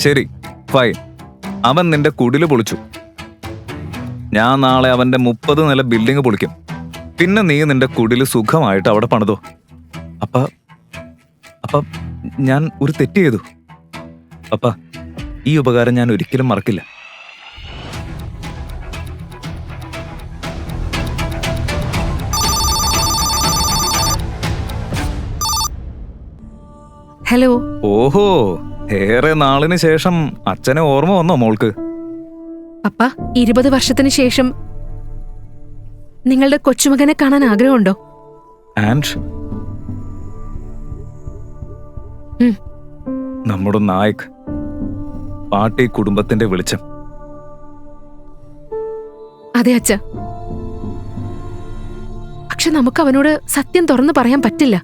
ശരി, ഫൈൻ. അവൻ നിന്റെ കുടില് പൊളിച്ചു. ഞാൻ നാളെ അവന്റെ 30 നില ബിൽഡിംഗ് പൊളിക്കും. പിന്നെ നീ നിന്റെ കുടില് സുഖമായിട്ട് അവിടെ പണിതോ. അപ്പ ഞാൻ ഒരു തെറ്റ് ചെയ്തു. അപ്പ ഈ ഉപകാരം ഞാൻ ഒരിക്കലും മറക്കില്ല. ഹലോ. ഓഹോ, ഏറെ നാളിന് ശേഷം അച്ഛനെ ഓർമ്മ വന്നോ മോൾക്ക്? പപ്പ, 20 വർഷത്തിന് ശേഷം നിങ്ങളുടെ കൊച്ചുമകനെ കാണാൻ ആഗ്രഹമുണ്ടോ? ആൻഡ് നമ്മുടെ നായക്, പാർട്ടി കുടുംബത്തിന്റെ വെളിച്ചം. അതെ അച്ഛ. പക്ഷെ നമുക്ക് അവനോട് സത്യം തുറന്നു പറയാൻ പറ്റില്ല.